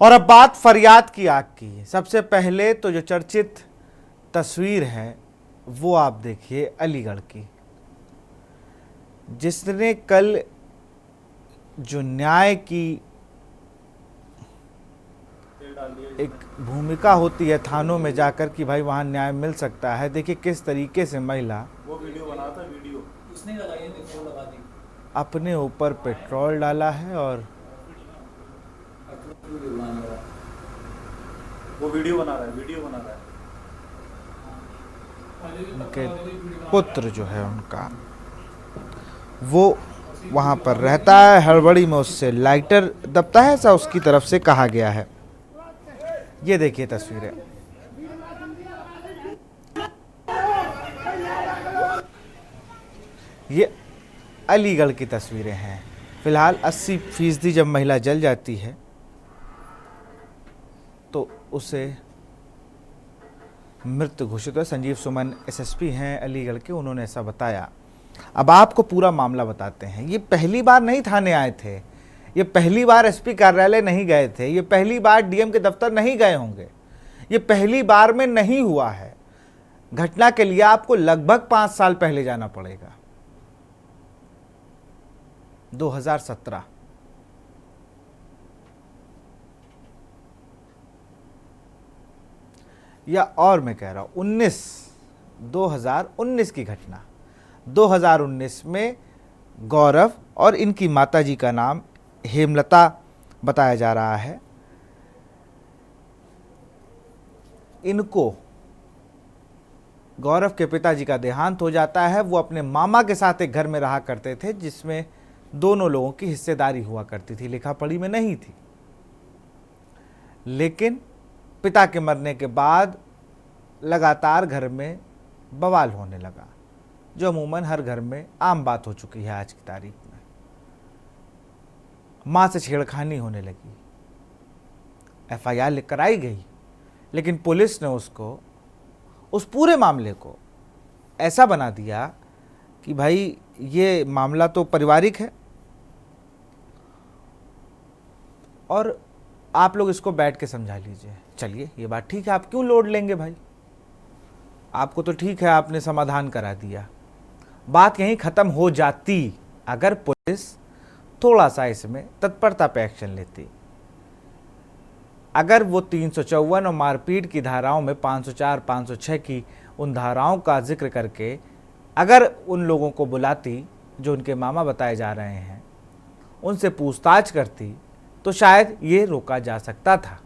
और अब बात फरियाद की आग की। सबसे पहले तो जो चर्चित तस्वीर है वो आप देखिए अलीगढ़ की, जिसने कल जो न्याय की एक भूमिका होती है थानों में जाकर कि भाई वहाँ न्याय मिल सकता है। देखिए किस तरीके से महिला वो वीडियो बना था, वीडियो उसने लगाई है, वो लगा दी। अपने ऊपर पेट्रोल डाला है और वीडियो बनाने वाला। वो वीडियो बना रहा है, वीडियो बना रहा है। उनके पुत्र जो है उनका वो वहाँ पर रहता है। हड़बड़ी में उससे लाइटर दबता है, ऐसा उसकी तरफ से कहा गया है। ये देखिए तस्वीरें। ये अलीगढ़ की तस्वीरें हैं। फिलहाल 80% जब महिला जल जाती है तो उसे मृत घोषित है। संजीव सुमन एसएसपी हैं अलीगढ़ के, उन्होंने ऐसा बताया। अब आपको पूरा मामला बताते हैं। ये पहली बार नहीं थाने आए थे, ये पहली बार एसपी कार्यालय नहीं गए थे, ये पहली बार डीएम के दफ्तर नहीं गए होंगे, ये पहली बार में नहीं हुआ है। घटना के लिए आपको लगभग 5 साल पहले जाना पड़ेगा, 2017। या और मैं कह रहा हूं 2019 की घटना। 2019 में गौरव और इनकी माताजी का नाम हेमलता बताया जा रहा है। इनको गौरव के पिताजी का देहांत हो जाता है। वो अपने मामा के साथ एक घर में रहा करते थे जिसमें दोनों लोगों की हिस्सेदारी हुआ करती थी, लिखा पढ़ी में नहीं थी। लेकिन पिता के मरने के बाद लगातार घर में बवाल होने लगा, जो अमूमन हर घर में आम बात हो चुकी है आज की तारीख में। मां से छेड़खानी होने लगी, एफआईआर लिख कराई गई, लेकिन पुलिस ने उसको, उस पूरे मामले को ऐसा बना दिया कि भाई ये मामला तो पारिवारिक है और आप लोग इसको बैठ के समझा लीजिए। चलिए ये बात ठीक है, आप क्यों लोड लेंगे भाई, आपको तो ठीक है, आपने समाधान करा दिया, बात यहीं ख़त्म हो जाती अगर पुलिस थोड़ा सा इसमें तत्परता पे एक्शन लेती। अगर वो 354 और मारपीट की धाराओं में 504, 506 की उन धाराओं का जिक्र करके अगर उन लोगों को बुलाती जो उनके मामा बताए जा रहे हैं, उनसे पूछताछ करती, तो शायद ये रोका जा सकता था।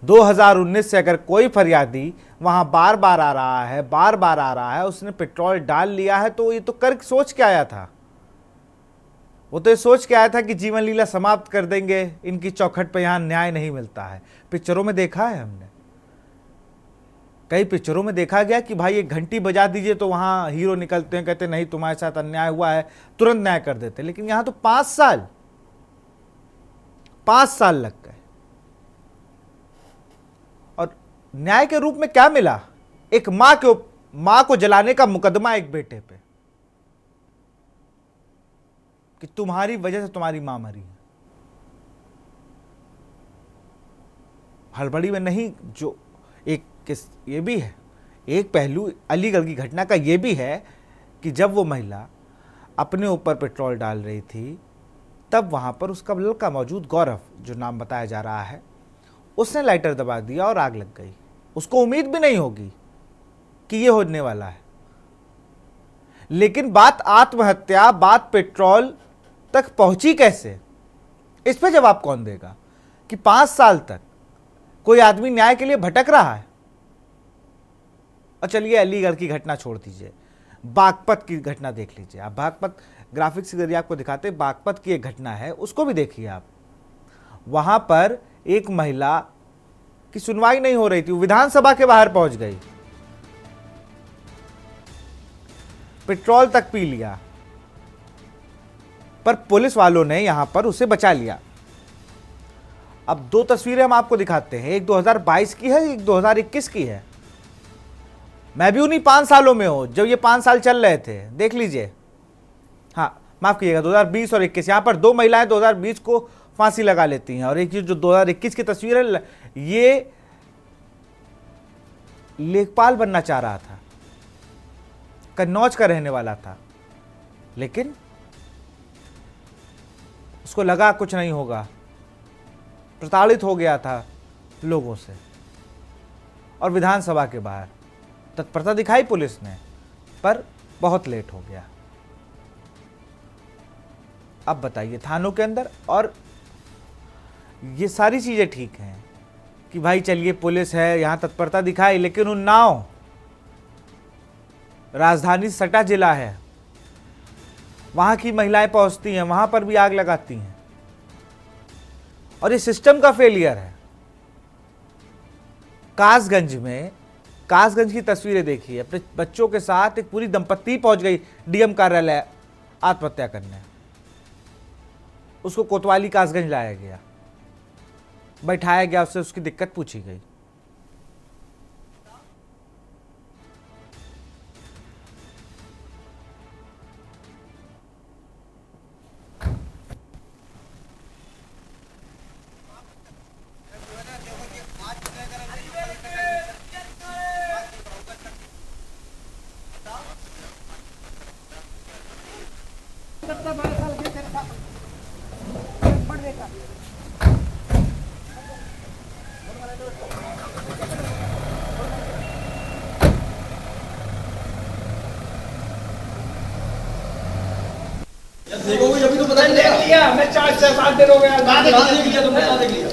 2019 से अगर कोई फरियादी वहां बार बार आ रहा है, उसने पेट्रोल डाल लिया है, तो ये तो कर सोच के आया था। वो तो ये सोच के आया था कि जीवन लीला समाप्त कर देंगे, इनकी चौखट पे यहां न्याय नहीं मिलता है। पिक्चरों में देखा है हमने, कई पिक्चरों में देखा गया कि भाई एक घंटी बजा दीजिए तो वहां हीरो निकलते हैं, कहते नहीं तुम्हारे साथ अन्याय हुआ है, तुरंत न्याय कर देते। लेकिन यहां तो 5 साल लग गए। और न्याय के रूप में क्या मिला? एक मां को जलाने का मुकदमा एक बेटे पे कि तुम्हारी वजह से तुम्हारी मां मरी है। हड़बड़ी में नहीं, जो एक ये भी है, एक पहलू अलीगढ़ की घटना का ये भी है कि जब वो महिला अपने ऊपर पेट्रोल डाल रही थी, तब वहां पर उसका लड़का मौजूद, गौरव जो नाम बताया जा रहा है, उसने लाइटर दबा दिया और आग लग गई। उसको उम्मीद भी नहीं होगी कि ये होने वाला है। लेकिन बात आत्महत्या, बात पेट्रोल तक पहुंची कैसे, इस पे जवाब कौन देगा कि 5 साल तक कोई आदमी न्याय के लिए भटक रहा है। और चलिए अलीगढ़ की घटना छोड़ दीजिए, बागपत की घटना देख लीजिए आप। बागपत ग्राफिक्स के जरिए आपको दिखाते, बागपत की एक घटना है, उसको भी देखिए आप। वहां पर एक महिला की सुनवाई नहीं हो रही थी, वो विधानसभा के बाहर पहुंच गई, पेट्रोल तक पी लिया, पर पुलिस वालों ने यहां पर उसे बचा लिया। अब 2 तस्वीरें हम आपको दिखाते हैं, एक 2022 की है, एक 2021 की है। मैं भी उन्हीं 5 सालों में हूं जब ये 5 साल चल रहे थे, देख लीजिए। हाँ माफ कीजिएगा, 2020 और 21। यहां पर 2 महिलाएं 2020 को फांसी लगा लेती हैं। और एक जो 2021 की तस्वीर है, ये लेखपाल बनना चाह रहा था, कन्नौज का रहने वाला था, लेकिन उसको लगा कुछ नहीं होगा, प्रताड़ित हो गया था लोगों से, और विधानसभा के बाहर तत्परता दिखाई पुलिस ने, पर बहुत लेट हो गया। अब बताइए, थानों के अंदर, और ये सारी चीजें ठीक हैं कि भाई चलिए पुलिस है, यहां तत्परता दिखाई, लेकिन उन्नाव राजधानी सटा जिला है, वहां की महिलाएं पहुंचती हैं, वहां पर भी आग लगाती हैं, और ये सिस्टम का फेलियर है। कासगंज में, कासगंज की तस्वीरें देखिए, अपने बच्चों के साथ एक पूरी दंपत्ति पहुंच गई डीएम कार्यालय आत्महत्या करने, उसको कोतवाली कासगंज लाया गया, बैठाया गया, उससे उसकी दिक्कत पूछी गई। देखोगे अभी तो पता नहीं देख लिया मैं 4 से 7 दिन हो गया कहां देख लिया तुमने कहां देख लिया।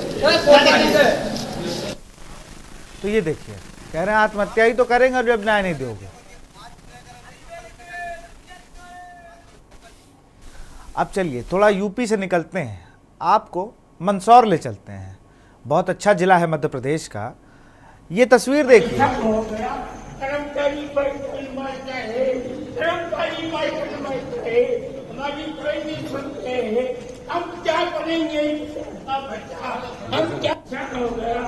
तो ये देखिए, कह रहे हैं आत्महत्या ही तो करेंगे और जब न्याय नहीं दोगे। अब चलिए थोड़ा यूपी से निकलते हैं, आपको मंदसौर ले चलते हैं। बहुत अच्छा जिला है मध्य प्रदेश का। ये तस्वीर देखिए, कर्मचारी पर कोई मारता है, कर्मचारी माइकल मारता है, हमारी कोई नहीं सुनते हैं। हम क्या करेंगे? बच्चा हम क्या हो गया,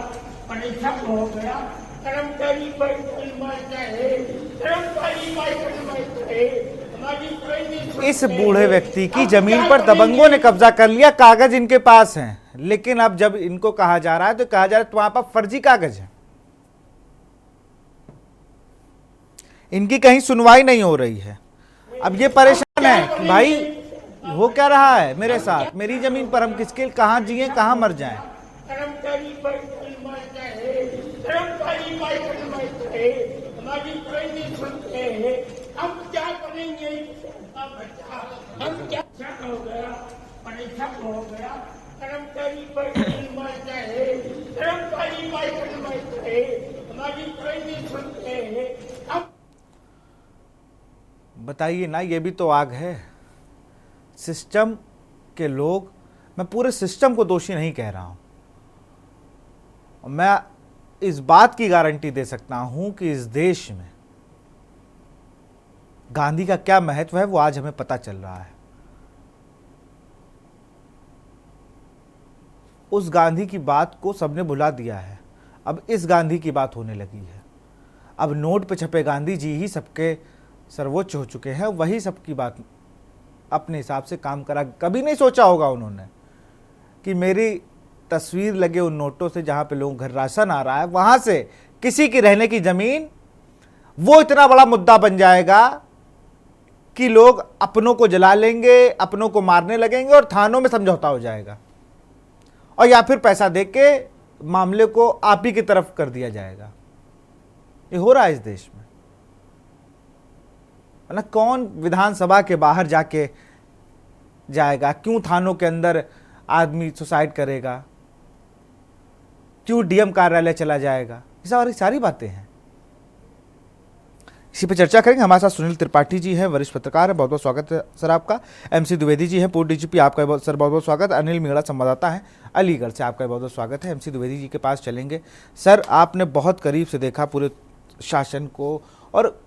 परीक्षा हो गया, कर्मचारी पर कोई मारता है, कर्मचारी माइकल मारता है, हमारी कोई नहीं सुनते। इस बूढ़े व्यक्ति की जमीन पर दबंगों ने कब्जा कर लिया, कागज इनके पास हैं, लेकिन अब जब इनको कहा जा रहा है तो कहा जा रहा है तुम्हारे पास फर्जी कागज है, इनकी कहीं सुनवाई नहीं हो रही है। अब ये परेशान है कि भाई हो क्या रहा है मेरे साथ, मेरी जमीन पर हम किसके कहां जिए कहां मर जाएं। कर्मचारी पर कोई मारता है, कर्मचारी माइकल मारता है, हमारी कोई नहीं सुनते हैं। हम क्या करेंगे? बच्चा हम क्या हो गया, परीक्षा हो गया, कर्मचारी पर कोई मारता है, कर्मचारी माइकल मारता है, हमारी कोई नहीं सुनते हैं। हम बताइए ना, ये भी तो आग है। सिस्टम के लोग, मैं पूरे सिस्टम को दोषी नहीं कह रहा हूं, मैं इस बात की गारंटी दे सकता हूं कि इस देश में गांधी का क्या महत्व है वो आज हमें पता चल रहा है। उस गांधी की बात को सबने भुला दिया है, अब इस गांधी की बात होने लगी है। अब नोट पे छपे गांधी जी ही सबके सर्वोच्च हो चुके हैं, वही सबकी बात अपने हिसाब से काम करा। कभी नहीं सोचा होगा उन्होंने कि मेरी तस्वीर लगे उन नोटों से जहां पे लोगों घर राशन आ रहा है, वहां से किसी की रहने की जमीन, वो इतना बड़ा मुद्दा बन जाएगा कि लोग अपनों को जला लेंगे, अपनों को मारने लगेंगे और थानों में समझौता हो जाएगा, और या फिर पैसा देके मामले को आप ही की तरफ कर दिया जाएगा। ये हो रहा है इस देश में ना। कौन विधानसभा के बाहर जाके जाएगा, क्यों थानों के अंदर आदमी सुसाइड करेगा, क्यों डीएम कार्यालय चला जाएगा, ये सारी बातें हैं। इसी पे चर्चा करेंगे। हमारे साथ सुनील त्रिपाठी जी हैं, वरिष्ठ पत्रकार हैं, बहुत बहुत स्वागत है सर आपका। एमसी द्विवेदी जी हैं, पूर्व डीजीपी, आपका सर बहुत बहुत स्वागत। अनिल मीणा संवाददाता हैं अलीगढ़ से, आपका बहुत बहुत स्वागत है। एमसी द्विवेदी जी के पास चलेंगे। सर, आपने बहुत करीब से देखा पूरे शासन को, और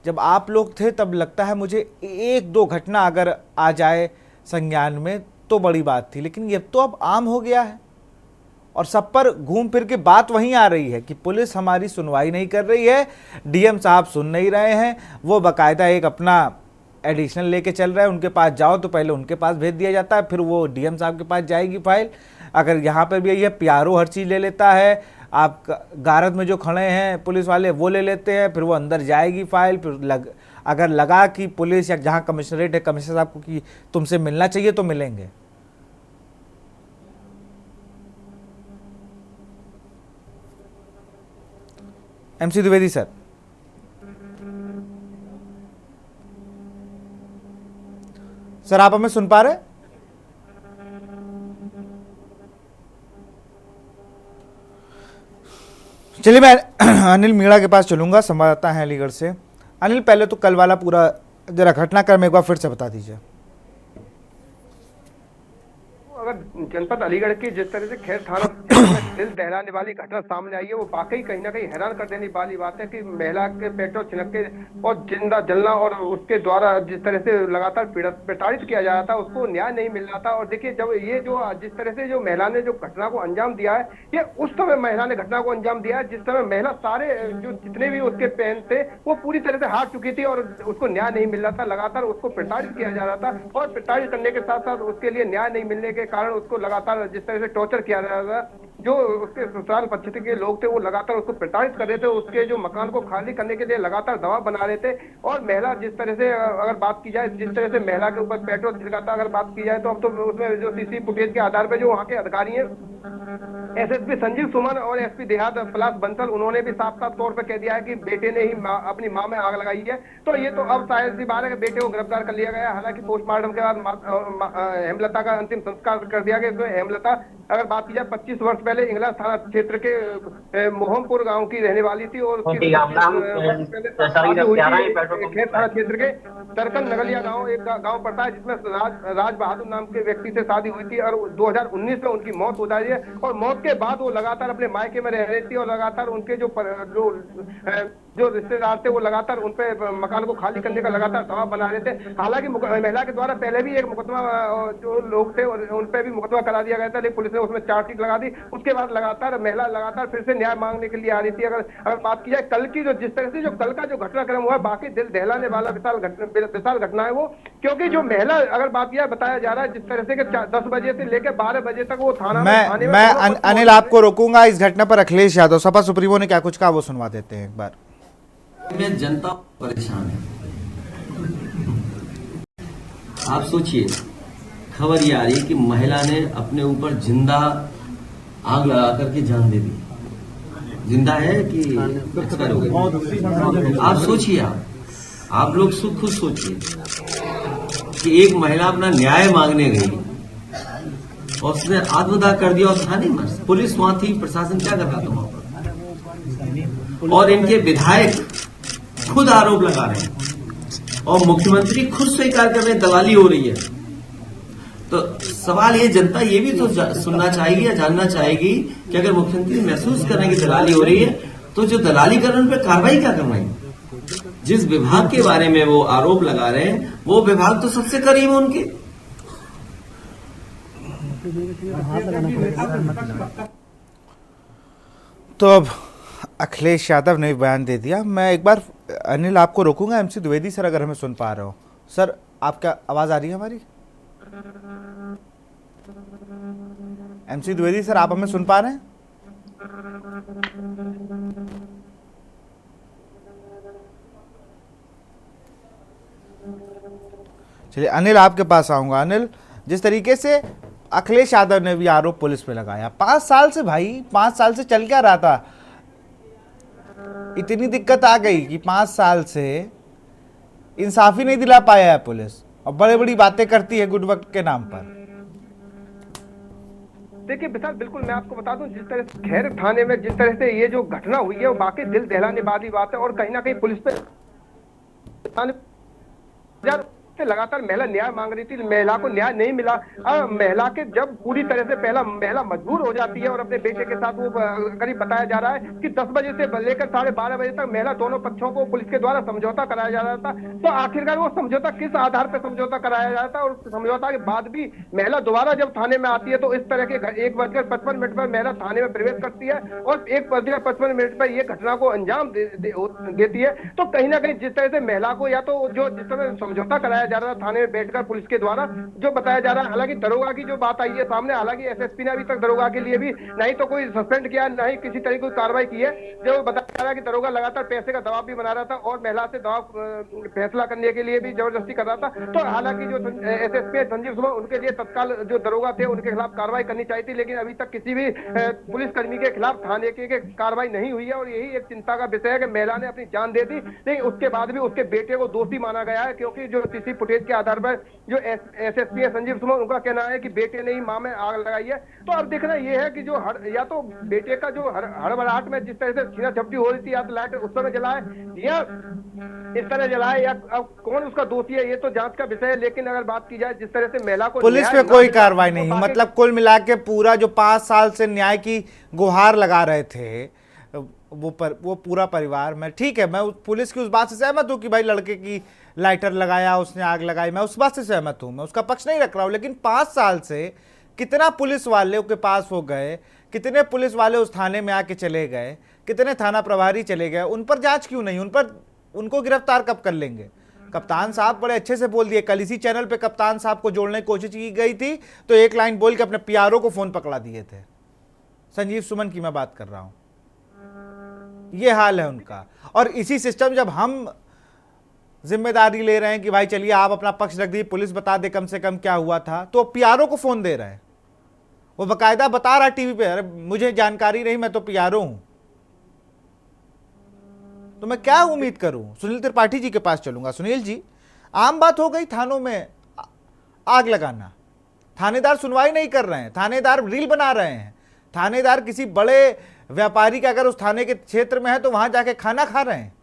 जब आप लोग थे तब लगता है मुझे एक दो घटना अगर आ जाए संज्ञान में तो बड़ी बात थी, लेकिन ये तो अब आम हो गया है और सब पर घूम फिर के बात वहीं आ रही है कि पुलिस हमारी सुनवाई नहीं कर रही है, डीएम साहब सुन नहीं रहे हैं। वो बाकायदा एक अपना एडिशनल लेके चल रहा है, उनके पास जाओ तो पहले उनके पास भेज दिया जाता है, फिर वो डीएम साहब के पास जाएगी फाइल। अगर यहाँ पर भी ये पीआरओ हर चीज़ ले लेता है, आप गारद में जो खड़े हैं पुलिस वाले वो ले लेते हैं, फिर वो अंदर जाएगी फाइल। फिर अगर लगा कि पुलिस या जहाँ कमिश्नरेट है, कमिश्नर साहब को कि तुमसे मिलना चाहिए तो मिलेंगे। एमसी द्विवेदी सर, सर आप हमें सुन पा रहे हैं? चलिए मैं अनिल मीणा के पास चलूंगा, संवाददाता हैं अलीगढ़ से। अनिल, पहले तो कल वाला पूरा जरा घटनाक्रम एक बार फिर से बता दीजिए। अगर जनपद अलीगढ़ की जिस तरह से खैर थाना में दिल दहलाने वाली घटना सामने आई है, वो वाकई कहीं ना कहीं हैरान कर देने वाली बात है कि महिला के पेट्रोल छिनक के और जिंदा जलना और उसके द्वारा जिस तरह से लगातार प्रताड़ित किया जा रहा था, उसको न्याय नहीं मिल रहा था। और देखिए, जब ये जो जिस तरह से जो महिला ने जो घटना को अंजाम दिया है, ये उस समय महिला ने घटना को अंजाम दिया है जिस समय महिला सारे जो जितने भी उसके पेन थे वो पूरी तरह से हार चुकी थी और उसको न्याय नहीं मिल रहा था। लगातार उसको प्रताड़ित किया जा रहा था और प्रताड़ित करने के साथ साथ उसके लिए न्याय नहीं मिलने के कारण उसको लगातार जिस तरह से टॉर्चर किया जा रहा था। जो उसके ससुराल पक्ष के लोग थे वो लगातार उसको प्रताड़ित कर रहे थे, उसके जो मकान को खाली करने के लिए लगातार दबाव बना रहे थे। और महिला जिस तरह से अगर बात की जाए, जिस तरह से महिला के ऊपर पेट्रोल छिड़काता अगर बात की जाए, तो अब तो उसमें जो सीसी फुटेज के आधार पर जो वहाँ के अधिकारी हैं, एसएसपी संजीव सुमन और एसपी देहात पलाश बंसल, उन्होंने भी साफ साफ तौर पर कह दिया है कि बेटे ने ही अपनी मां में आग लगाई है। तो ये तो अब शायद सी बात है कि बेटे को गिरफ्तार कर लिया गया। हालांकि पोस्टमार्टम के बाद हेमलता का अंतिम संस्कार कर दिया गया। हेमलता अगर बात की जाए 25 वर्ष पहले इंगला थाना क्षेत्र के मोहम्मपुर गांव की रहने वाली थी और खेत थाना क्षेत्र के तरकन नगलिया गांव एक गांव पड़ता है, जिसमें राज बहादुर नाम के व्यक्ति से शादी हुई थी और 2019 में उनकी मौत हो जाती है। और मौत के बाद वो लगातार अपने मायके में रह रही थी और लगातार उनके जो रिश्तेदार थे वो लगातार उन पे मकान को खाली करने का लगातार दबाव बना रहे थे। हालांकि महिला के द्वारा पहले भी एक मुकदमा जो लोग थे उन पे भी मुकदमा करा दिया गया था, लेकिन पुलिस ने उसमें चार्जशीट लगा दी। उसके बाद लगातार महिला लगातार फिर से न्याय मांगने के लिए आ रही थी। अगर बात की जाए कल की, जो जिस तरह से जो कल का जो घटनाक्रम हुआ, बाकी दिल दहलाने वाला विशाल घटना है वो, क्योंकि जो महिला अगर बात किया बताया जा रहा है जिस तरह से 10 बजे से लेकर 12 बजे तक वो थाना मैं अनिल आपको रोकूंगा इस घटना पर। अखिलेश यादव सपा सुप्रीमो ने क्या कुछ कहा वो सुनवा देते हैं एक बार। में जनता परेशान है। आप सोचिए, खबर ये आ रही है कि महिला ने अपने ऊपर जिंदा आग लगा करके जान दे दी। जिंदा है कि एक्सपायर हो गई? आप सोचिए, आप लोग खुद सोचिए कि एक महिला अपना न्याय मांगने गई और उसने आत्मदाह कर दिया और था नहीं मर। पुलिस वहां थी, प्रशासन क्या कर रहा था वहां पर? और इनके विधायक खुद आरोप लगा रहे हैं और मुख्यमंत्री खुद स्वीकार कर रहे हैं दलाली हो रही है। तो सवाल ये, जनता ये भी तो सुनना चाहेगी या जानना चाहेगी कि अगर मुख्यमंत्री महसूस कर रहे हैं कि दलाली हो रही है, तो जो दलाली कर रहे हैं उन पर कार्रवाई क्या करवाई? जिस विभाग के बारे में वो आरोप लगा रहे हैं वो विभाग तो सबसे करीब है उनके। तो अब अखिलेश यादव ने बयान दे दिया। मैं एक बार अनिल आपको रोकूंगा। एमसी द्विवेदी सर, अगर हमें सुन पा रहे हो सर, आपका आवाज आ रही है हमारी? एमसी द्विवेदी सर, आप हमें सुन पा रहे हैं? चलिए अनिल आपके पास आऊंगा। अनिल, जिस तरीके से अखिलेश यादव ने भी आरोप पुलिस पे लगाया, 5 साल से भाई 5 साल से चल क्या रहा था? इतनी दिक्कत आ गई कि 5 साल से इंसाफी नहीं दिला पाया है पुलिस और बड़ी बड़ी बातें करती है गुड वक्त के नाम पर। देखिए विशाल, बिल्कुल मैं आपको बता दूं, जिस तरह से खैर थाने में जिस तरह से ये जो घटना हुई है वो बाकी दिल दहलाने वाली बात है। और कहीं ना कहीं पुलिस पे से लगातार महिला न्याय मांग रही थी, महिला को न्याय नहीं मिला। महिला के जब पूरी तरह से पहला महिला मजबूर हो जाती है और अपने बेटे के साथ वो करीब बताया जा रहा है कि 10 बजे से लेकर 12:30 बजे तक महिला दोनों पक्षों को पुलिस के द्वारा समझौता कराया जा रहा था। तो आखिरकार वो समझौता किस आधार पर समझौता कराया जा रहा था, और समझौता के बाद भी महिला दोबारा जब थाने में आती है तो इस तरह के 1:55 पर महिला थाने में प्रवेश करती है और 1:55 पर यह घटना को अंजाम देती है। तो कहीं ना कहीं जिस तरह से महिला को या तो जो जिस तरह समझौता कराया जा रहा था थाने में बैठकर पुलिस के द्वारा जो बताया जा रहा है, हालांकि दरोगा की जो बात आई है सामने, हालांकि एसएसपी ने अभी तक दरोगा के लिए भी नहीं तो कोई सस्पेंड किया, नहीं किसी तरह की कार्रवाई की है। जो बताया जा रहा है कि दरोगा लगातार पैसे का दबाव भी बना रहा था और महिला से दबाव फैसला करने के लिए भी जबरदस्ती कर रहा था। तो हालांकि जो एसएसपी संजीव सुमन, उनके लिए तत्काल जो दरोगा थे उनके खिलाफ कार्रवाई करनी चाहिए थी, लेकिन अभी तक किसी भी पुलिसकर्मी के खिलाफ थाने के कार्रवाई नहीं हुई है। और यही एक चिंता का विषय है कि महिला ने अपनी जान दे दी, लेकिन उसके बाद भी उसके बेटे को दोषी माना गया है, क्योंकि जो सीसी फुटेज के आधार पर जो एसएसपी है संजीव सुमन, उनका कहना है कि बेटे ने ही मां में आग लगाई है। तो अब देखना यह है कि जो या तो बेटे का जो हड़बड़ाहट में जिस तरह से छीना झपटी हो रही थी, या तो लाइट उस समय जलाए या इस तरह जलाए, या अब कौन उसका दोषी है ये तो जांच का विषय है। लेकिन अगर बात की जाए जिस तरह से महिला को पुलिस पे कोई कार्रवाई नहीं, मतलब कुल मिला के पूरा जो 5 साल से न्याय की गुहार लगा रहे थे वो पूरा परिवार, मैं ठीक है, मैं पुलिस की उस बात से सहमत हूं कि भाई लड़के की लाइटर लगाया, उसने आग लगाई, मैं उस बात से सहमत हूं, मैं उसका पक्ष नहीं रख रहा हूं। लेकिन 5 साल से कितना पुलिस वाले के पास हो गए, कितने पुलिस वाले उस थाने में आके चले गए, कितने थाना प्रभारी चले गए, उन पर जांच क्यों नहीं, उनको गिरफ्तार कब कर लेंगे? कप्तान साहब बड़े अच्छे से बोल दिए, कल इसी चैनल पे कप्तान साहब को जोड़ने की कोशिश की गई थी तो एक लाइन बोल के अपने पीआरओ को फोन पकड़ा दिए थे। संजीव सुमन की मैं बात कर रहा हूं, ये हाल है उनका। और इसी सिस्टम जब हम जिम्मेदारी ले रहे हैं कि भाई चलिए आप अपना पक्ष रख दीजिए, पुलिस बता दे कम से कम क्या हुआ था, तो पीआरओ को फोन दे रहे हैं, वो बकायदा बता रहा टीवी पे, अरे मुझे जानकारी नहीं, मैं तो पीआरओ हूं। तो मैं क्या उम्मीद करूं? सुनील त्रिपाठी जी के पास चलूंगा। सुनील जी, आम बात हो गई थानों में आग लगाना, थानेदार सुनवाई नहीं कर रहे हैं, थानेदार रील बना रहे हैं, थानेदार किसी बड़े व्यापारी का अगर उस थाने के क्षेत्र में है तो वहां जाके खाना खा रहे हैं,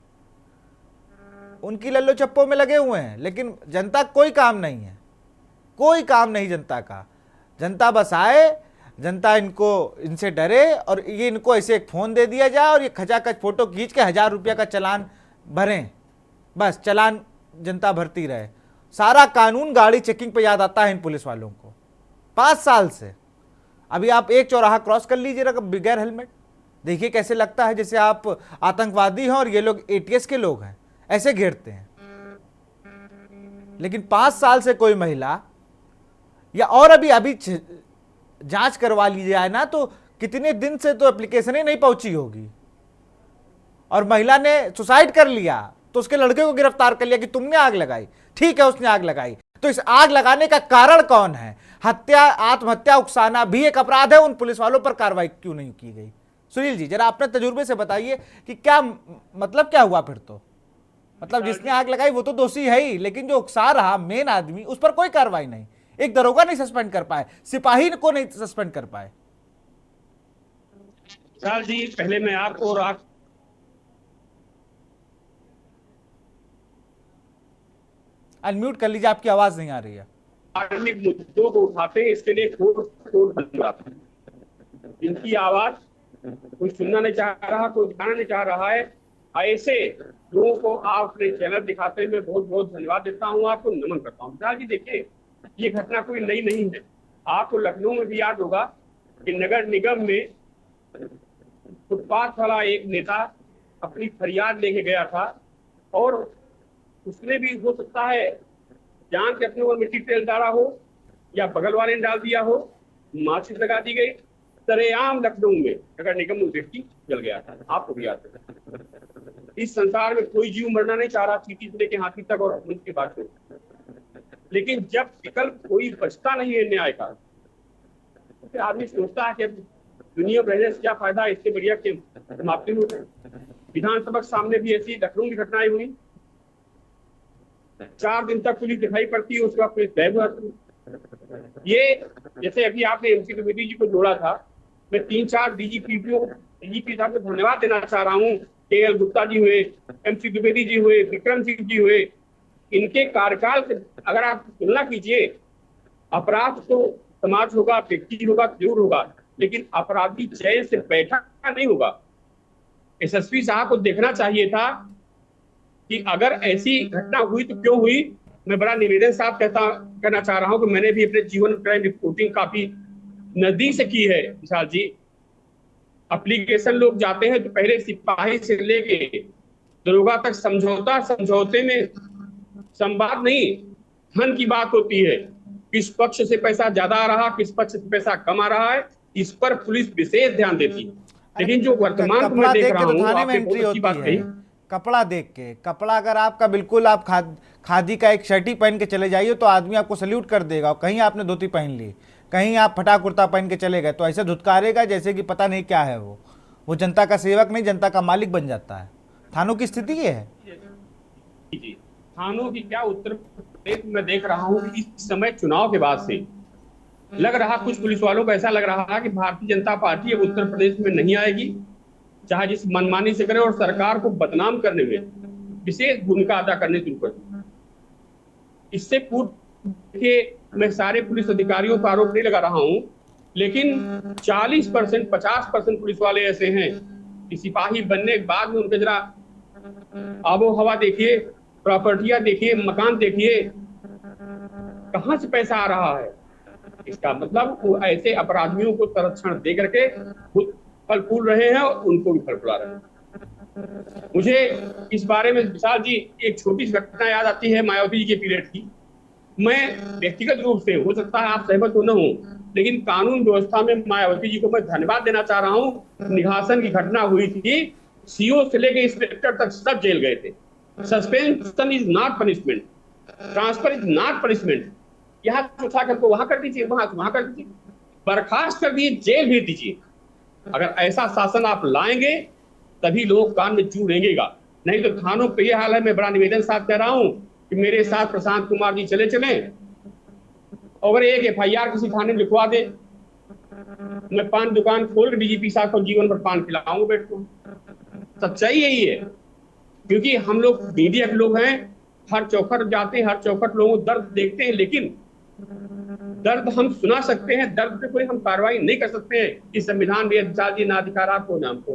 उनकी लल्लो चप्पो में लगे हुए हैं। लेकिन जनता कोई काम नहीं है, कोई काम नहीं जनता का। जनता बस आए, जनता इनसे डरे और ये इनको ऐसे एक फोन दे दिया जाए और ये खचाखच फोटो खींच के 1000 रुपया का चालान भरें, बस चालान जनता भरती रहे। सारा कानून गाड़ी चेकिंग पे याद आता है इन पुलिस वालों को 5 साल से। अभी आप एक चौराहा क्रॉस कर लीजिएगा बगैर हेलमेट, देखिए कैसे लगता है जैसे आप आतंकवादी हैं और ये लोग एटीएस के लोग हैं, ऐसे घेरते हैं। लेकिन 5 साल से कोई महिला या और अभी जांच करवा ली जाए ना तो कितने दिन से तो एप्लीकेशन ही नहीं पहुंची होगी, और महिला ने सुसाइड कर लिया तो उसके लड़के को गिरफ्तार कर लिया कि तुमने आग लगाई। ठीक है, उसने आग लगाई, तो इस आग लगाने का कारण कौन है? हत्या, आत्महत्या उकसाना भी एक अपराध है, उन पुलिस वालों पर कार्रवाई क्यों नहीं की गई? सुनील जी, जरा अपने तजुर्बे से बताइए कि क्या मतलब क्या हुआ फिर? तो मतलब जिसने आग लगाई वो तो दोषी है ही, लेकिन जो उकसा रहा मेन आदमी, उस पर कोई कार्रवाई नहीं। एक दरोगा नहीं सस्पेंड कर पाए, सिपाही को नहीं सस्पेंड कर पाए। सर जी, पहले मैं आपको और अनम्यूट कर लीजिए, आपकी आवाज नहीं आ रही है। धार्मिक मुद्दों को उठाते हैं, इसके लिए धन्यवाद। इनकी आवाज कोई सुनना नहीं चाह रहा, कोई दिखाना नहीं चाह रहा है, ऐसे लोगों को आप अपने चैनल दिखाते हैं। मैं बहुत बहुत धन्यवाद देता हूँ, आपको नमन करता हूँ। सर जी देखिए, ये घटना कोई नई नहीं है। आपको लखनऊ में भी याद होगा कि नगर निगम में फुटपाथ वाला एक नेता अपनी फरियाद लेके गया था और उसने भी हो सकता है जान के अपने ऊपर मिट्टी तेल डाला हो या बगल वाले ने डाल दिया हो, माचिस लगा दी गई। सरेआम लखनऊ में नगर निगम में व्यक्ति जल गया था, आपको भी याद है। इस संसार में कोई जीव मरना नहीं चाह रहा, चींटी से लेके हाथी तक और उनके बाद में। लेकिन जब विकल्प कोई बचता नहीं है न्याय का, तो फिर आदमी सोचता है कि दुनिया में रहने से क्या फायदा, इससे बढ़िया कि समाप्ति हो जाए। विधानसभा के सामने भी ऐसी लखनऊ की घटनाएं हुई। 4 दिन तक पुलिस दिखाई पड़ती है, उसके बाद पुलिस गायब हो जाती है। ये जैसे अभी आपने एमसी द्विवेदी जी को जोड़ा था, मैं 3-4 डीजीपी साहब को धन्यवाद देना चाह रहा हूँ। KL गुप्ता जी हुए, MC द्विवेदी जी हुए, विक्रम सिंह जी हुए, इनके कार्यकाल से अगर आप तुलना कीजिए, अपराध तो समाज होगा, व्यक्ति होगा, जरूर होगा, लेकिन अपराधी जेल से बैठा नहीं होगा। एसएसपी साहब को देखना चाहिए था कि अगर ऐसी घटना हुई तो क्यों हुई। मैं बड़ा निवेदन साहब कहना चाह रहा हूं कि मैंने भी अपने जीवन में क्राइम रिपोर्टिंग काफी नजदीक से की है। विशाल जी, एप्लीकेशन लोग जाते हैं तो पहले सिपाही से लेके दरोगा तक समझौते में संवाद नहीं, धन की बात होती है। किस पक्ष से पैसा ज्यादा आ रहा, किस पक्ष से पैसा कम आ रहा है, इस पर पुलिस विशेष ध्यान देती है। लेकिन जो वर्तमान में मैं देख रहा हूँ, आपने बहुत अच्छी बात कही, कपड़ा देख के, कपड़ा अगर आपका बिल्कुल आप खादी का एक शर्ट ही पहन के चले जाइए तो आदमी आपको सल्यूट कर देगा। और कहीं आपने धोती पहन ली, कहीं आप फटा कुर्ता पहन के चले गए तो ऐसे धुतकारेगा जैसे कि पता नहीं क्या है। वो जनता का सेवक नहीं, जनता का मालिक बन जाता है। थानों की स्थिति ये है। जी, थानों की क्या, उत्तर प्रदेश में देख रहा हूँ कि इस समय चुनाव के बाद से लग रहा, कुछ पुलिस वालों को ऐसा लग रहा है कि भारतीय जनता पार्टी अब उत्तर प्रदेश में नहीं आएगी, चाहे जिस मनमानी से करे, और सरकार को बदनाम करने में विशेष भूमिका अदा करने शुरू कर दी। इससे पूर्व के मैं सारे पुलिस अधिकारियों पर आरोप नहीं लगा रहा हूं, लेकिन 40% 50% पुलिस वाले ऐसे हैं कि सिपाही बनने के बाद में उनके जरा आबो हवा देखिए, प्रॉपर्टियां देखिए, मकान देखिए, कहां से पैसा आ रहा है। इसका मतलब वो ऐसे अपराधियों को संरक्षण दे करके खुद फल फूल रहे हैं और उनको भी फल फुला रहे हैं। मुझे इस बारे में विशाल जी एक छोटी सी घटना याद आती है मायावती जी के पीरियड की। मैं व्यक्तिगत रूप से, हो सकता है आप सहमत हो न हो, लेकिन कानून व्यवस्था में मायावती जी को मैं धन्यवाद देना चाह रहा हूं। निघासन की घटना हुई थी, सीओ से लेके इंस्पेक्टर तक सब जेल गए थे। Suspension is not punishment, transfer is not punishment. यहाँ उठा करके वहां कर दीजिए, वहां कर दीजिए, बर्खास्त कर दिए, जेल भेज दीजिए। अगर ऐसा शासन आप लाएंगे तभी लोग कान में जू रेंगेगा, नहीं तो थानों पे ये हाल है। मैं बड़ा निवेदन साथ कह रहा हूं कि मेरे साथ प्रशांत कुमार जी चले और एक एफआईआर किसी थाने में लिखवा दे, मैं पान दुकान खोल के डीजीपी साहब को जीवन भर पान खिलाऊंगा बेट को। सच्चाई यही है, क्योंकि हम लोग मीडिया के लोग हैं, हर चौखट जाते हैं, हर चौखट लोगों को दर्द देखते हैं, लेकिन दर्द हम सुना सकते हैं, दर्द पे कोई हम कार्रवाई नहीं कर सकते हैं। इस संविधान में अधिकार आपको नाम को,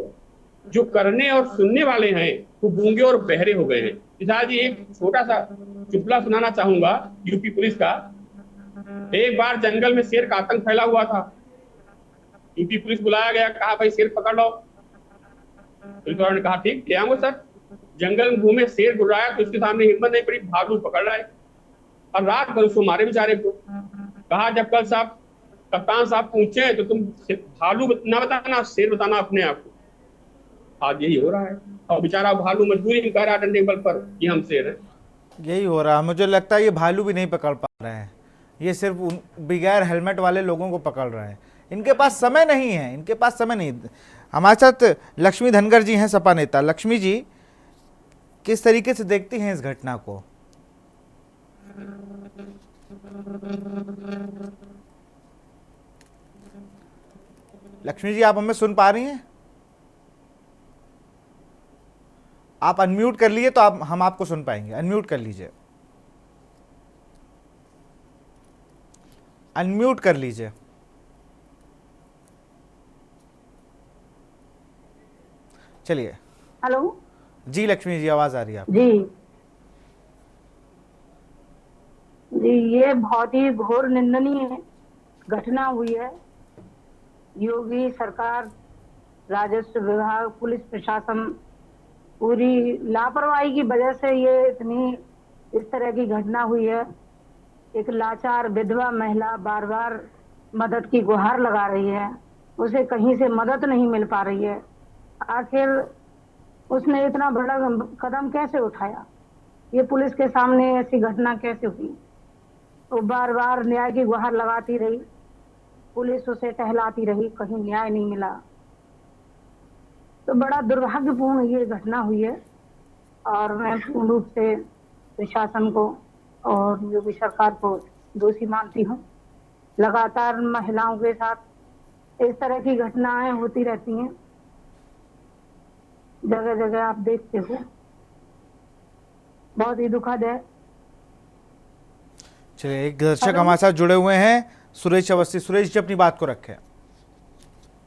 जो करने और सुनने वाले हैं वो गूंगे और बहरे हो गए हैं। विशाल जी, एक छोटा सा चुटकुला सुनाना चाहूंगा यूपी पुलिस का। एक बार जंगल में शेर का आतंक फैला हुआ था, यूपी पुलिस बुलाया गया, कहा भाई शेर पकड़ लो। पुलिस वालों ने कहा ठीक ले आऊंगा सर। जंगल में घूमे, शेर गुर्राया तो उसके सामने हिम्मत नहीं पड़ी, भालू पकड़ रहा है और रात भर उसको मारे बेचारे को। कहा जब कल साहब कप्तान साहब पूछे तो तुम भालू ना बताना, शेर बताना अपने आप को। आज यही हो रहा है और बेचारा भालू मजबूरी में कह रहा डंडे बल पर कि हम शेर है। यही हो रहा है। मुझे लगता है ये भालू भी नहीं पकड़ पा रहे हैं, ये सिर्फ बगैर हेलमेट वाले लोगों को पकड़ रहे हैं। इनके पास समय नहीं है, इनके पास समय नहीं। हमारे साथ लक्ष्मी धनगर जी हैं, सपा नेता। लक्ष्मी जी, किस तरीके से देखती हैं इस घटना को? लक्ष्मी जी, आप हमें सुन पा रही हैं? आप अनम्यूट कर लिए तो हम आपको सुन पाएंगे। अनम्यूट कर लीजिए, अनम्यूट कर लीजिए। चलिए। हेलो जी लक्ष्मी जी, आवाज आ रही है आपकी। जी, ये बहुत ही घोर निंदनीय घटना हुई है। योगी सरकार, राजस्व विभाग, पुलिस प्रशासन पूरी लापरवाही की वजह से ये इतनी इस तरह की घटना हुई है। एक लाचार विधवा महिला बार बार मदद की गुहार लगा रही है, उसे कहीं से मदद नहीं मिल पा रही है। आखिर उसने इतना बड़ा कदम कैसे उठाया? ये पुलिस के सामने ऐसी घटना कैसे हुई? तो बार बार न्याय की गुहार लगाती रही, पुलिस उसे टहलाती रही, कहीं न्याय नहीं मिला। तो बड़ा दुर्भाग्यपूर्ण ये घटना हुई है और मैं पूर्ण रूप से प्रशासन को और योगी सरकार को दोषी मानती हूँ। लगातार महिलाओं के साथ इस तरह की घटनाएं होती रहती हैं, जगह जगह आप देखते हो। बहुत ही दुखद है चलिए, एक दर्शक हमारे साथ जुड़े हुए हैं, सुरेश अवस्थी। सुरेश जी, अपनी बात को रखें।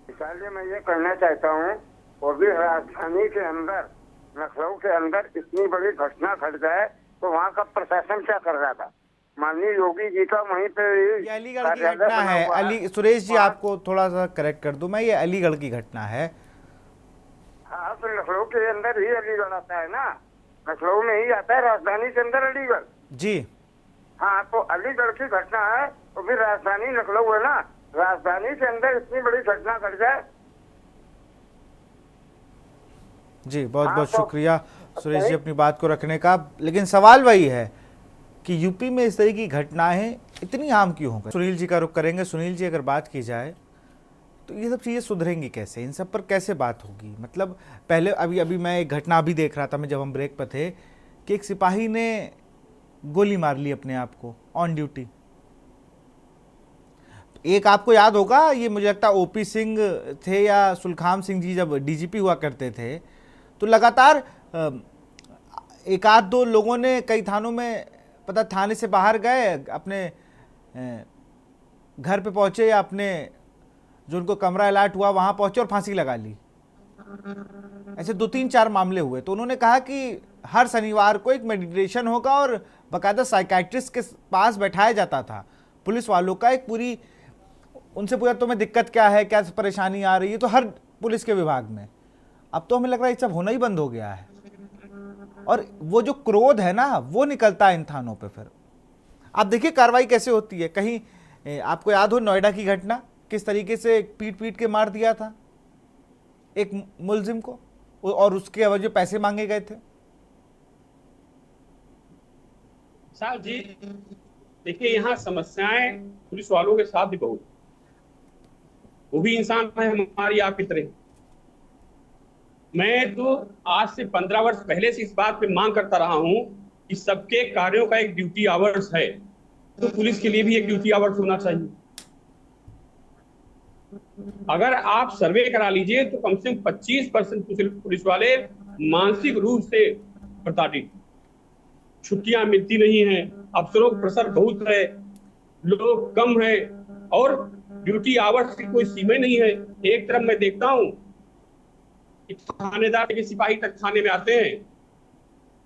विशाल जी, मैं ये कहना चाहता हूँ, वो भी राजधानी के अंदर, लखनऊ के अंदर इतनी बड़ी घटना घट जाए तो वहाँ का प्रशासन क्या कर रहा था? माननीय योगी जी का वहीं पे ये अलीगढ़ की घटना है। सुरेश जी, आपको थोड़ा सा करेक्ट कर दूं मैं, ये अलीगढ़ की घटना है। हाँ, तो लखनऊ के अंदर ही अलीगढ़ आता है ना, लखनऊ में ही आता है, राजधानी के अंदर अलीगढ़ जी। हाँ, तो अलीगढ़ की घटना है, तो फिर राजधानी लखनऊ है ना, राजधानी के अंदर इतनी बड़ी घटना घट जाए। जी, बहुत बहुत शुक्रिया सुरेश जी अपनी बात को रखने का। लेकिन सवाल वही है कि यूपी में इस तरह की घटनाएं इतनी आम क्यों हो गई। सुनील जी का रुख करेंगे। सुनील जी, अगर बात की जाए तो ये सब चीज़ें सुधरेंगी कैसे, इन सब पर कैसे बात होगी? मतलब पहले अभी मैं एक घटना अभी देख रहा था मैं, जब हम ब्रेक पर थे, कि एक सिपाही ने गोली मार ली अपने आप को ऑन ड्यूटी। एक आपको याद होगा, ये मुझे लगता है ओपी सिंह थे या सुलखाम सिंह जी जब डीजीपी हुआ करते थे, तो लगातार एक आध दो लोगों ने कई थानों में, पता थाने से बाहर गए, अपने घर पे पहुंचे या अपने जो उनको कमरा अलॉट हुआ वहां पहुंचे और फांसी लगा ली। ऐसे 2-3-4 मामले हुए। तो उन्होंने कहा कि हर शनिवार को एक मेडिटेशन होगा और बाकायदा साइकाइट्रिस्ट के पास बैठाया जाता था पुलिस वालों का, एक पूरी उनसे पूछा तुम्हें दिक्कत क्या है, क्या परेशानी आ रही है, तो हर पुलिस के विभाग में। अब तो हमें लग रहा है ये सब होना ही बंद हो गया है, और वो जो क्रोध है ना वो निकलता है इन थानों पे। फिर आप देखिए कार्रवाई कैसे होती है। कहीं आपको याद हो नोएडा की घटना, किस तरीके से पीट पीट के मार दिया था एक मुलजिम को, और उसके अवध जो पैसे मांगे गए थे। साहब जी, देखिए यहाँ समस्याएं पुलिस वालों के साथ भी बहुत, वो भी इंसान है हमारी आपकी तरह। मैं तो आज से 15 वर्ष पहले से इस बात पे मांग करता रहा हूं कि सबके कार्यों का एक ड्यूटी आवर्स है, तो पुलिस के लिए भी एक ड्यूटी आवर्स होना चाहिए। अगर आप सर्वे करा लीजिए तो कम से कम 25% पुलिस वाले मानसिक रूप से प्रताड़ित, छुट्टियां मिलती नहीं है, अफसरों का प्रेशर बहुत है, लोग कम है, और ड्यूटी आवर्स की कोई सीमा नहीं है। एक तरफ मैं देखता हूं थानेदार के सिपाही तक थाने में आते हैं,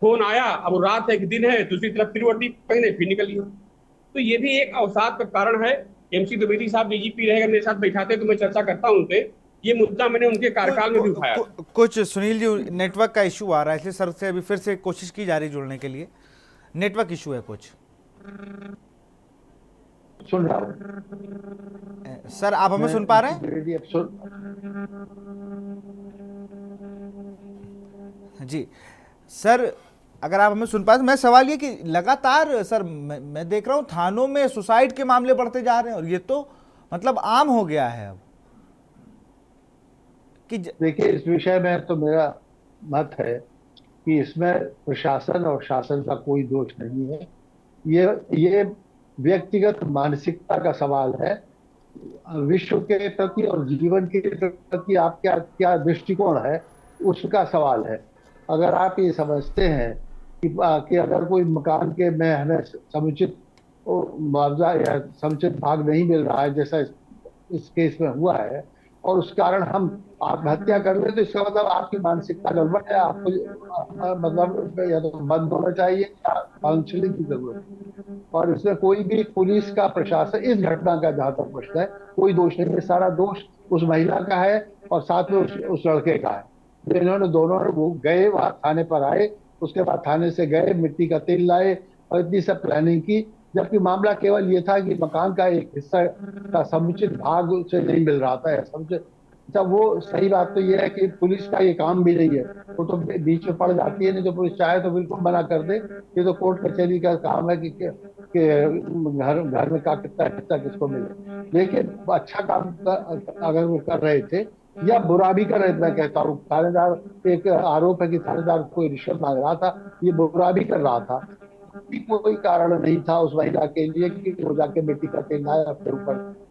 फोन आया, अब रात है कि दिन है, दूसरी तरफ फिर वर्दी पहने फिर निकलिए। तो ये भी एक अवसाद का कारण है। एमसी द्विवेदी साहब डीजीपी रहेगा, मेरे साथ बैठाते तो मैं चर्चा करता हूं उनसे, ये मुद्दा मैंने उनके कार्यकाल में भी उठाया। कुछ सुनील जी नेटवर्क का इशू आ रहा है, इसलिए सर से अभी फिर से कोशिश की जा रही जुड़ने के लिए। नेटवर्क इशू है कुछ। सुन रहा हूं सर, आप हमें सुन पा रहे हैं? जी सर, अगर आप हमें सुन पाए तो मैं सवाल ये कि लगातार सर मैं देख रहा हूं थानों में सुसाइड के मामले बढ़ते जा रहे हैं, और ये तो मतलब आम हो गया है अब कि देखिए, इस विषय में तो मेरा मत है कि इसमें प्रशासन और शासन का कोई दोष नहीं है। ये व्यक्तिगत मानसिकता का सवाल है। विश्व के प्रति और जीवन के प्रति आप क्या दृष्टिकोण है उसका सवाल है। अगर आप ये समझते हैं कि अगर कोई मकान के में हमें समुचित मुआवजा या समुचित भाग नहीं मिल रहा है, जैसा इस केस में हुआ है, और उस कारण हम आत्महत्या कर रहे, तो इसका मतलब आपकी मानसिकता गड़बड़ है। आपको मतलब या तो बंद होना चाहिए या काउंसलिंग की जरूरत है। और इसमें कोई भी पुलिस का प्रशासन, इस घटना का जहां तक प्रश्न है, कोई दोष नहीं है। सारा दोष उस महिला का है और साथ में उस लड़के का है। इन्होंने दोनों वो गए, वहां थाने पर आए, उसके बाद थाने से गए, मिट्टी का तेल लाए और इतनी सब प्लानिंग की, जबकि मामला केवल ये था कि मकान का एक हिस्सा का समुचित भाग उसे नहीं मिल रहा था। समुचित वो सही बात तो ये है कि पुलिस का ये काम भी नहीं है, वो तो बीच में पड़ जाती है। नहीं तो पुलिस चाहे तो बिल्कुल मना कर दे, ये तो कोर्ट कचहरी का काम है कि घर में का कितना हिस्सा किसको मिले। लेकिन अच्छा काम अगर वो कर रहे थे या बुरा भी कर रहे थे, मैं कहता हूँ थानेदार, एक आरोप है कि थानेदार कोई रिश्वत मांग रहा था, ये बुरा भी कर रहा था। कोई कारण नहीं था उस महिला के लिए कि वो जाके मिट्टी का तेल लाए, अपने ऊपर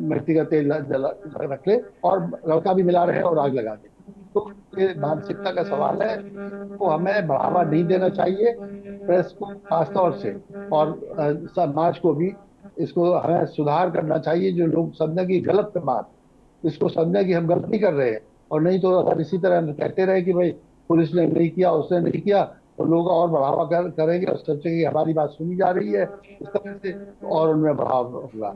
मिट्टी का तेल रख ले और लड़का भी मिला रहे और आग लगा दे। तो के मानसिकता का सवाल है, तो हमें बढ़ावा नहीं देना चाहिए। प्रेस को खासतौर से और समाज को भी इसको हमें सुधार करना चाहिए। जो लोग समझे कि गलत बात, इसको समझे कि हम गलती कर रहे हैं, और नहीं तो अगर इसी तरह कहते रहे कि भाई पुलिस ने नहीं किया, उसने नहीं किया, तो लोग और बढ़ावा करेंगे और सोचेंगे कि हमारी बात सुनी जा रही है इस तरह से, और उनमें बढ़ाव होगा।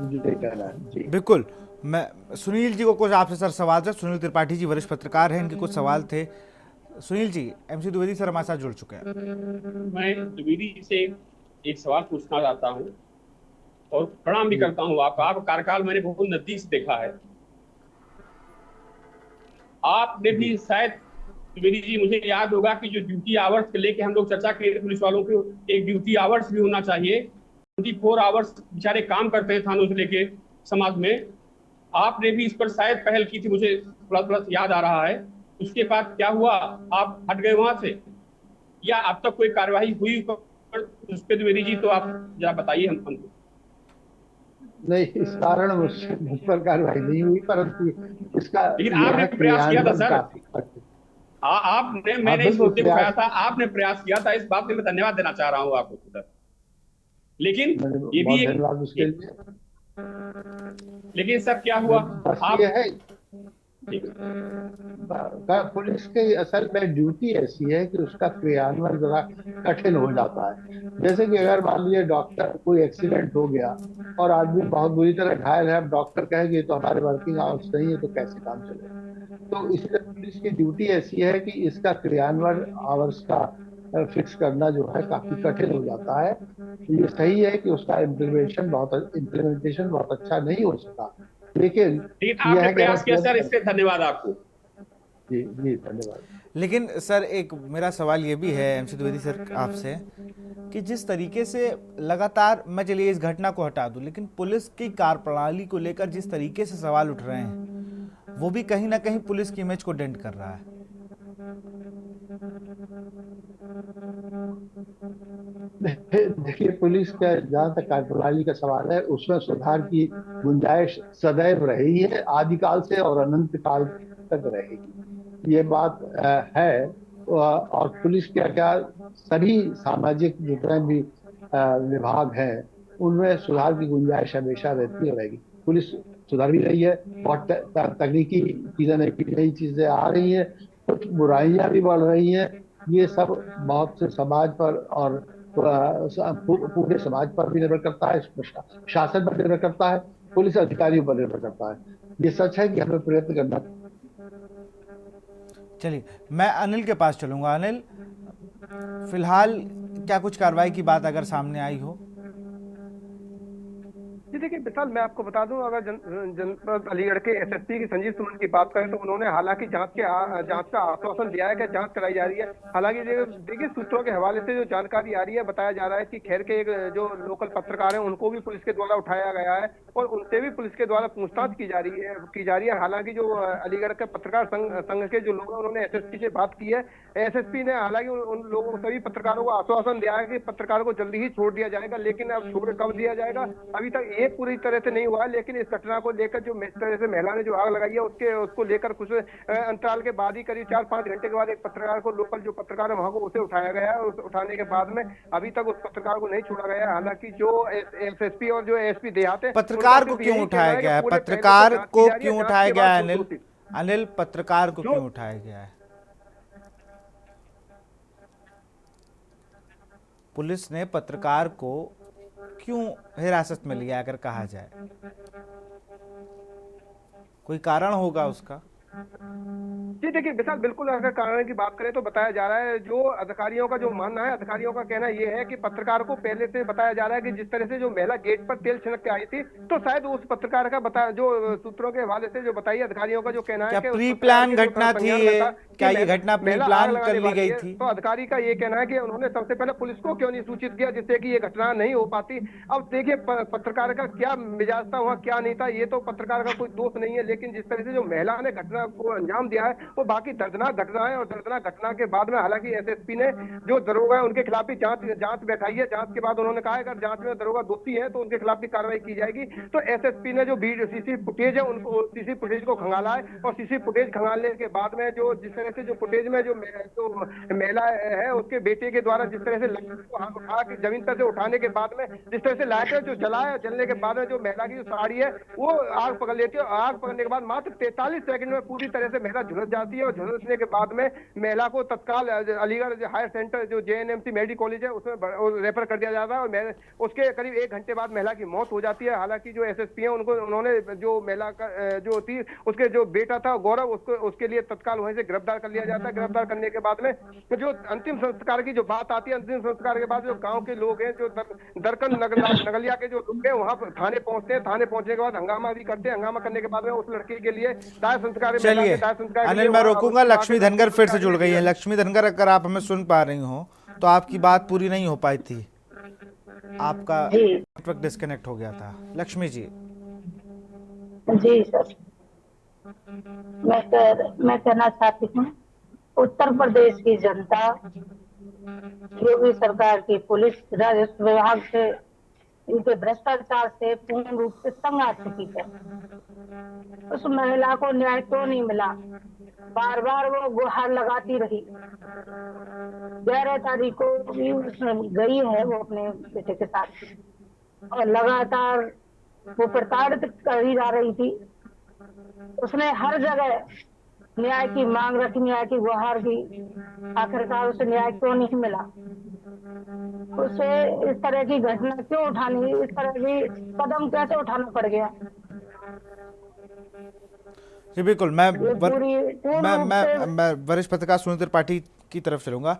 मुझे यही कहना है जी। बिल्कुल। मैं सुनील जी को कुछ आपसे सर सवाल था। सुनील त्रिपाठी जी वरिष्ठ पत्रकार हैं, इनके कुछ सवाल थे। सुनील जी, एमसी द्विवेदी सर हमारे साथ जुड़ चुके हैं। मैं द्विवेदी जी से एक सवाल पूछना चाहता हूँ और प्रणाम भी करता हूँ आपका। आप कार्यकाल मैंने बहुत नजदीक से देखा है। आपने भी शायद द्विवेदी जी, मुझे याद होगा कि जो ड्यूटी आवर्स के लेके हम लोग चर्चा किए पुलिस वालों को, एक ड्यूटी आवर्स भी होना चाहिए। 24 आवर्स बेचारे काम करते हैं थानों से लेके समाज में। आपने भी इस पर शायद पहल की थी, मुझे थोड़ा याद आ रहा है। उसके बाद क्या हुआ, आप हट गए वहां से, या अब तक कोई कार्यवाही हुई उस पर द्विवेदी जी? तो आप जरा बताइए हमको। नहीं, इस कारण मुझ पर कार्रवाई नहीं हुई, परंतु इसका लेकिन आपने प्रयास किया था सर। आपने, मैंने इस मुद्दे को उठाया था, आपने प्रयास किया था। इस बात में मैं धन्यवाद देना चाह रहा हूँ आपको सर। लेकिन ये भी लेकिन सर क्या हुआ, आप पुलिस की असल में ड्यूटी ऐसी है कि उसका क्रियान्वयन जरा कठिन हो जाता है। जैसे कि अगर मान लीजिए डॉक्टर, कोई एक्सीडेंट हो गया और आदमी बहुत बुरी तरह घायल है, अब डॉक्टर कहेंगे तो हमारे वर्किंग आवर्स नहीं है, तो कैसे काम चलेगा? तो इसलिए पुलिस की ड्यूटी ऐसी है कि इसका क्रियान्वयन आवर्स का फिक्स करना जो है काफी कठिन हो जाता है। ये सही है कि उसका इम्प्लीमेंटेशन बहुत अच्छा नहीं हो सका, लेकिन आपने प्रयास किया सर, इससे धन्यवाद आपको। जी जी, धन्यवाद। लेकिन सर एक मेरा सवाल ये भी है एमसी द्विवेदी सर आपसे, कि जिस तरीके से लगातार, मैं चलिए इस घटना को हटा दूं, लेकिन पुलिस की कार्यप्रणाली को लेकर जिस तरीके से सवाल उठ रहे हैं, वो भी कहीं ना कहीं पुलिस की इमेज को डेंट कर रहा है। देखिए, पुलिस का जहाँ तक कार्यप्रणाली का सवाल है, उसमें सुधार की गुंजाइश सदैव रही है, आदिकाल से और अनंत काल तक रहेगी। ये बात है। और पुलिस क्या क्या सभी सामाजिक जितने भी विभाग हैं, उनमें सुधार की गुंजाइश हमेशा रहती रहेगी। पुलिस सुधार भी रही है, बहुत तकनीकी चीजें, नई चीजें आ रही हैं, कुछ बुराइयां भी बढ़ रही हैं। ये सब बहुत से समाज पर और पूरे समाज पर भी निर्भर करता है, शासन पर निर्भर करता है, पुलिस अधिकारियों पर निर्भर करता है। ये सच है कि हमें प्रयत्न करना। चलिए, मैं अनिल के पास चलूंगा। अनिल, फिलहाल क्या कुछ कार्रवाई की बात अगर सामने आई हो? जी देखिए विशाल, मैं आपको बता दूं, अगर जनपद अलीगढ़ के एसएसपी की संजीव सुमन की बात करें तो उन्होंने हालांकि जांच का आश्वासन दिया है कि जांच कराई जा रही है। हालांकि देखिए, सूत्रों के हवाले से जो जानकारी आ रही है, बताया जा रहा है कि खैर के एक जो लोकल पत्रकार हैं, उनको भी पुलिस के द्वारा उठाया गया है और उनसे भी पुलिस के द्वारा पूछताछ की जा रही है। हालांकि जो अलीगढ़ के पत्रकार संघ के जो लोग हैं, उन्होंने एसएसपी से बात की है। एसएसपी ने हालांकि उन लोगों, सभी पत्रकारों को आश्वासन दिया है कि पत्रकारों को जल्दी ही छोड़ दिया जाएगा, लेकिन अब छोड़ कब दिया जाएगा अभी तक ये पूरी तरह से नहीं हुआ है। लेकिन इस घटना को लेकर जो इस तरह से महिला ने जो आग लगाई है, उसको लेकर कुछ अंतराल के बाद ही करीब 4-5 घंटे के बाद एक पत्रकार को, लोकल जो पत्रकार है वहां को, उसे उठाया गया है। उस उठाने के बाद में अभी तक उस पत्रकार को नहीं छोड़ा गया है। हालांकि जो एसएसपी और जो एसपी देहात है, पत्रकार को क्यों उठाया गया है? पत्रकार को क्यों उठाया गया है अनिल? पत्रकार को क्यों उठाया गया है? पुलिस ने पत्रकार को क्यों हिरासत में लिया अगर कहा जाए? कोई कारण होगा उसका? जी देखिए विशाल, बिल्कुल अगर कारण की बात करें तो बताया जा रहा है, जो अधिकारियों का जो मानना है, अधिकारियों का कहना यह है कि पत्रकार को पहले से बताया जा रहा है कि जिस तरह से जो महिला गेट पर तेल छिड़क के आई थी, तो शायद उस पत्रकार का जो सूत्रों के हवाले से जो बताइए, अधिकारियों का जो कहना है कि प्री प्लान घटना थी, क्या ये घटना प्री प्लान कर ली गई थी? तो अधिकारी का ये कहना है कि उन्होंने सबसे पहले पुलिस को क्यों नहीं सूचित किया, जिससे कि ये घटना नहीं हो पाती। अब देखिए, पत्रकार का क्या मिजाज था वहाँ, क्या नहीं था, ये तो पत्रकार का कोई दोष नहीं है, लेकिन जिस तरह से जो महिला ने घटना को अंजाम दिया है, वो बाकी दर्दनाक घटना है। और दर्दनाक घटना के बाद में हालांकि एसएसपी ने जो दरोगा है उनके खिलाफ भी जांच बैठाई है। जांच के बाद उन्होंने कहा है अगर जांच में दरोगा दोषी है तो उनके खिलाफ भी कार्रवाई की जाएगी। तो एसएसपी ने जो सीसी फुटेज है उनको सीसी फुटेज को खंगाला है और सीसी फुटेज खंगालने के बाद में जो जिस तरह से जो फुटेज में जो महिला है उसके बेटे के द्वारा जिस तरह से उठा के जमीन पर से उठाने के बाद में जिस तरह से लाइटर जो जलाया, जलने के बाद में जो महिला की जो साड़ी है वो आग पकड़ लेती है। आग पकड़ने के बाद मात्र 43 सेकंड में पूरी तरह से महिला झुलस जाती है और झुलसने के बाद में महिला को तत्काल अलीगढ़ हायर सेंटर जो जेएनएमसी मेडिकल कॉलेज है उसमें रेफर कर दिया जाता है और उसके करीब 1 घंटे बाद महिला की मौत हो जाती है। हालांकि जो एसएसपी है उन्होंने जो महिला का जो थी उसके जो बेटा था गौरव उसके लिए तत्काल वहीं से गिरफ्तार कर लिया जाता है। गिरफ्तार करने के बाद में जो अंतिम संस्कार की जो बात आती है, अंतिम संस्कार के बाद जो गांव के लोग हैं जो दरकन नगलिया के जो लोग हैं वहां थाने पहुंचते हैं। थाने पहुंचने के बाद हंगामा भी करते हैं। हंगामा करने के बाद में उस लड़की के लिए दाह संस्कार चलिए अनिल मैं रोकूंगा। लक्ष्मी धनगर फिर से जुड़ गई है। लक्ष्मी धनगर अगर आप हमें सुन पा रही हो तो आपकी बात पूरी नहीं हो पाई थी, आपका नेटवर्क डिस्कनेक्ट हो गया था। लक्ष्मी जी। जी सर, मैं कहना चाहती हूँ उत्तर प्रदेश की जनता योगी सरकार की पुलिस राजस्व विभाग से इनके भ्रष्टाचार से पूर्ण रूप से तंग आ चुकी है। उस महिला को न्याय क्यों नहीं मिला? बार बार वो गुहार लगाती रही। 11 तारीख को भी गई है वो अपने बेटे के साथ और लगातार वो प्रताड़ित करी जा रही थी। उसने हर जगह न्याय की मांग रखी, न्याय की गुहार की। आखिरकार उसे न्याय क्यों नहीं मिला? उसे इस तरह की घटना क्यों उठानी, इस तरह की कदम कैसे उठाना पड़ गया? जी बिल्कुल, मैं वरिष्ठ पत्रकार सुनील त्रिपाठी की तरफ चलूंगा।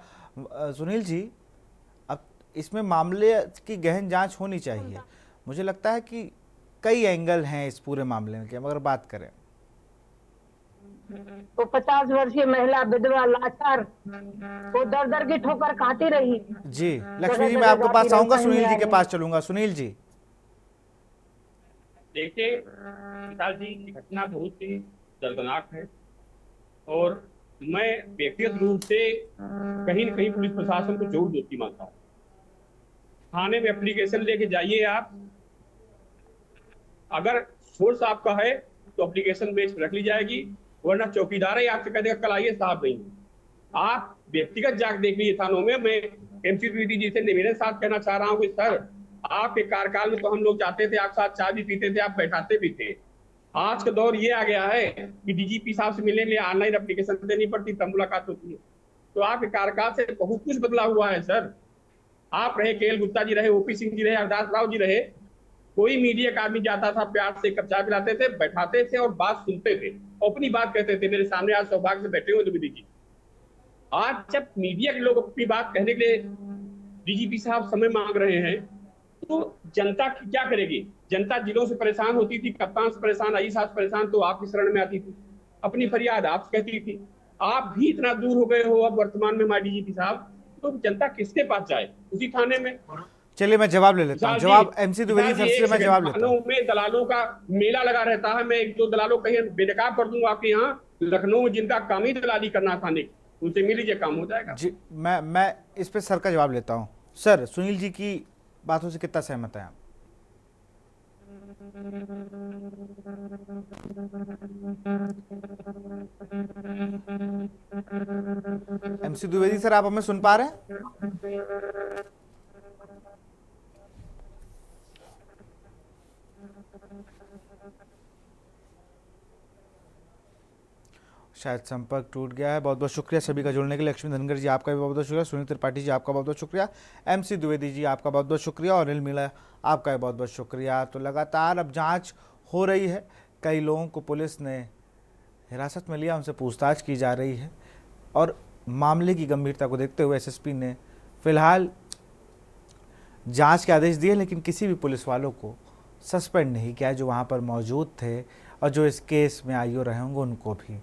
सुनील जी, अब इसमें मामले की गहन जांच होनी चाहिए। मुझे लगता है कि कई एंगल हैं इस पूरे मामले में कि अगर बात करें तो 50 वर्षीय महिला विधवा लाचार वो दर दर की ठोकर खाती रही। जी लक्ष्मी जी, मैं आपके पास आऊंगा, सुनील जी के पास चलूंगा। सुनील जी देखिए विशाल जी, घटना बहुत ही दर्दनाक है और मैं व्यक्तिगत रूप से कहीं न कहीं पुलिस प्रशासन को जोर दोषी मानता हूँ। थाने में एप्लीकेशन लेके जाइए आप, अगर सोर्स आपका है तो एप्लीकेशन बेच रख ली जाएगी, वरना चौकीदार ही आपसे कह देगा कल आइए साहब नहीं। आप व्यक्तिगत जाकर देख लीजिए थानों में। मैं एमसी द्विवेदी जी से निवेदन साथ कहना चाह रहा हूँ कि सर आपके कार्यकाल में तो हम लोग जाते थे, आप साथ चाय भी पीते थे, आप बैठाते भी थे। आज का दौर ये आ गया है कि डीजीपी साहब से मिलने के लिए ऑनलाइन एप्लीकेशन देनी पड़ती, तब मुलाकात होती है। तो आपके कार्यकाल से बहुत कुछ बदला हुआ है सर। आप रहे केएल गुप्ता जी रहे, ओपी सिंह जी रहे, हरदास राव जी रहे, कोई मीडिया का आदमी जाता था, प्यार से कप चाय पिलाते थे, बैठाते थे और बात सुनते थे, अपनी बात कहते थे। मेरे सामने आज सौभाग्य से बैठे हुए द्विवेदी जी। आज जब मीडिया के लोग अपनी बात कहने के लिए डीजीपी साहब समय मांग रहे हैं तो जनता क्या करेगी? जनता जिलों से परेशान होती थी, कप्तान से परेशान, आई साहब परेशान, तो आपकी शरण में आती थी, अपनी फरियाद आप कहती थी। आप भी इतना दूर हो गए हो अब वर्तमान में हमारे डीजीपी साहब, तो जनता किसके पास जाए? उसी थाने में। चलिए मैं जवाब ले लेता हूं। जवाब एमसी द्विवेदी सर से मैं जवाब लेता हूं। में दलालों का मेला लगा रहता है। मैं 1-2 दलालों कहीं बेनकाब कर दूंगा आपके यहाँ लखनऊ में, जिनका काम ही दलाली करना थाने, उनसे मिल लीजिए, काम हो जाएगा। जी मैं इस पे सर का जवाब लेता हूं। सर, सुनील जी की बातों से कितना सहमत है आप? एमसी द्विवेदी सर, आप हमें सुन पा रहे हैं? शायद संपर्क टूट गया है। बहुत बहुत शुक्रिया सभी का जुड़ने के लिए। लक्ष्मी धनगर जी आपका भी बहुत बहुत शुक्रिया, सुनील त्रिपाठी जी आपका बहुत बहुत शुक्रिया, एमसी द्विवेदी जी आपका बहुत बहुत शुक्रिया और अनिल मीणा आपका भी बहुत बहुत शुक्रिया। तो लगातार अब जांच हो रही है। कई लोगों को पुलिस ने हिरासत में लिया, उनसे पूछताछ की जा रही है और मामले की गंभीरता को देखते हुए एसएसपी ने फिलहाल जाँच के आदेश दिए, लेकिन किसी भी पुलिस वालों को सस्पेंड नहीं किया जो वहाँ पर मौजूद थे और जो इस केस में आईओ रहे होंगे उनको भी।